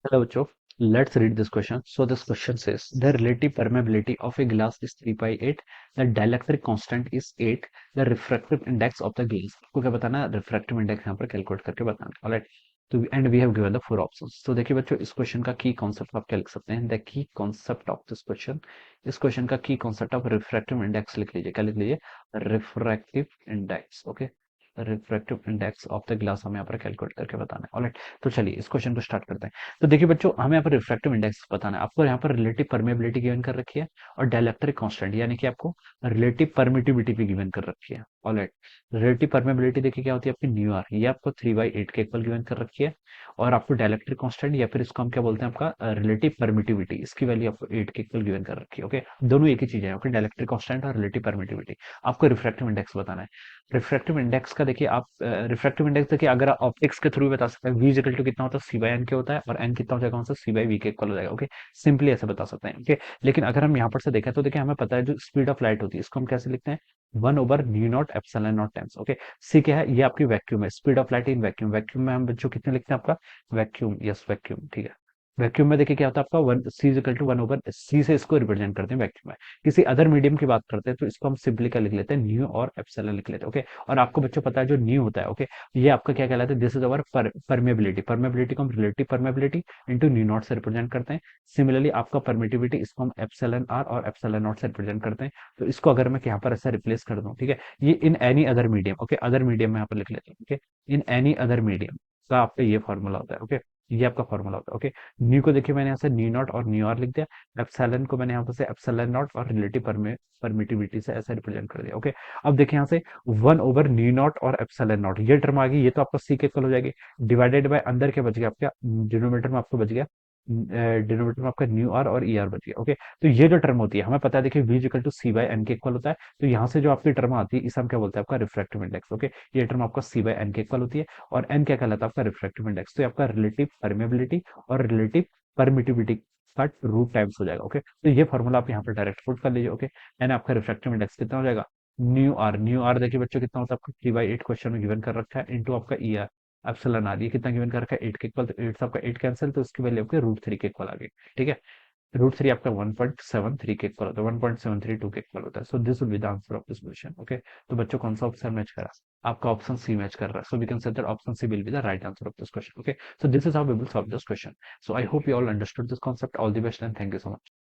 Hello, bachcho. Let's read this question. So this question says the relative permeability of a glass is 3 by 8. The dielectric constant is 8. The refractive index of the glass. आपको क्या बताना है? refractive index यहाँ पर calculate करके बताना है. Alright. तो and we have given the four options. तो देखिए बच्चों, इस क्वेश्चन का की कॉन्सेप्ट आप क्या लिख सकते हैं? The key concept of this question. इस क्वेश्चन का की कॉन्सेप्ट ऑफ रिफ्रैक्टिव इंडेक्स लिख लीजिए. क्या लिख लीजिए? Refractive index. Okay. Refractive index of the glass हमें यहाँ पर कैलकुलेट करके बताना है. ऑलराइट. तो चलिए इस क्वेश्चन को स्टार्ट करते हैं. तो देखिए बच्चों, हमें यहाँ पर रिफ्रैक्टिव इंडेक्स बताना है. आपको यहाँ पर रिलेटिव परमेबिलिटी गिवन कर रखी है और डाइलेक्ट्रिक कांस्टेंट यानी कि आपको रिलेटिव परमिटिविटी भी गिवन कर रखी है. ऑलराइट. रिलेटिव परमेबिलिटी देखिए क्या होती है आपकी न्यू आर, ये आपको 3/8 के इक्वल गिवन कर रखी है. और आपको डाइलेक्ट्रिक कांस्टेंट या फिर इसको हम क्या बोलते हैं, आपका रिलेटिव परमिटिविटी, इसकी वैल्यू आपको 8 के इक्वल गिवन कर रखी है. ओके. दोनों एक ही चीज है. ओके. डाइलेक्ट्रिक कांस्टेंट और रिलेटिव परमिटिविटी. आपको रिफ्रैक्टिव इंडेक्स बताना है. रिफ्रैक्टिव इंडेक्स का देखिए आप, रिफ्रैक्टिव इंडेक्स देखिए अगर आप ऑप्टिक्स के थ्रू बता सकते हैं, वी इक्वल टू कितना होता है, सी बाई एन के होता है, और एन कितना हो जाएगा, कौन सा, सी बाई वी के इक्वल हो जाएगा. ओके. सिंपली ऐसे बता सकते हैं. ओके. लेकिन अगर हम यहाँ पर से देखें तो देखिए हमें पता है जो स्पीड ऑफ लाइट होती है इसको हम कैसे लिखते हैं? 1/न्यू naught epsilon naught times. Okay. C क्या है? ये आपकी वैक्यूम है. Speed of light in vacuum. Vacuum में हम बच्चों कितने लिखते हैं आपका? वैक्यूम. Yes, vacuum. ठीक है. वैक्यूम में देखिए क्या होता है आपका, वन सी इक्वल टू 1/सी से इसको रिप्रेजेंट करते हैं वैक्यूम में. किसी अदर मीडियम की बात करते हैं तो इसको हम सिंपली क्या लिख लेते हैं? न्यू और एप्सिलॉन लिख लेते हैं. ओके. और आपको बच्चों पता है जो न्यू होता है, ओके, ये आपका क्या कहलाता है? This is our permeability. Permeability को हम relative permeability into new not से रिप्रेजेंट करते हैं. सिमिलरली आपका परमिटिविटी, इसको हम एप्सिलॉन आर और एप्सिलॉन नॉट से रिप्रेजेंट करते हैं. तो इसको अगर मैं यहाँ पर ऐसा रिप्लेस कर दूं, ठीक है, ये in any other medium. Okay. Other medium में यहाँ पर लिख लेते हैं. Okay. In any other medium का आपका ये फॉर्मूला होता है. ओके. ये आपका फॉर्मूला होता है. ओके. न्यू को देखिए मैंने यहाँ से न्यू नॉट और न्यू आर लिख दिया. एप्सिलॉन को मैंने यहाँ पर से एप्सिलॉन नॉट और रिलेटिव परमिटिविटी से ऐसा रिप्रेजेंट कर दिया. ओके. अब देखिए यहाँ से 1/न्यू नॉट और एप्सिलॉन नॉट, ये टर्म आ गई, ये तो आपका सी के इक्वल हो जाएगी. डिवाइडेड बाय अंदर क्या बच गया आपका? डिनोमिनेटर में आपको बच गया, डिनोमिनेटर में आपका न्यू आर और ई आर बच गया. ओके. तो ये जो टर्म होती है हमें पता है, देखिए V equal to C by N के इक्वल होता है. तो यहाँ से जो आपकी टर्म आती है इसे हम क्या बोलते हैं? आपका रिफ्रैक्टिव इंडेक्स. ओके. ये टर्म आपका सी बाई एन के इक्वल होती है. और एन क्या कहलाता है? आपका रिफ्रैक्टिव इंडेक्स. तो ये आपका रिलेटिव परमेबिलिटी और रिलेटिव परमिटिविटी का रूट टाइम्स हो जाएगा. ओके. तो ये फॉर्मूला आप यहाँ पर डायरेक्ट पुट कर लीजिए. ओके. एंड आपका रिफ्रैक्टिव इंडेक्स कितना हो जाएगा? New are. न्यू आर देखिए बच्चों कितना होता है आपका? 3/8 क्वेश्चन में गिवन कर रखा है, इंटू आपका ई आर. एप्सिलॉन आर ये कितना गिवन कर रखा है? 8 के इक्वल. तो 8 से आपका 8 कैंसिल, तो उसकी वैल्यू आपके √3 के इक्वल आ गई. ठीक है. √3 आपका 1.73 के इक्वल होता है, 1.732 के इक्वल होता है. So this will be the answer of this question. Okay. तो बच्चों कौन सा ऑप्शन मैच कर रहा है? आपका ऑप्शन सी मैच कर रहा है. So we can say that option C will be the right answer of this question. Okay. So this is how we will solve this question. So I hope you all understood this concept. All the best and thank you so much.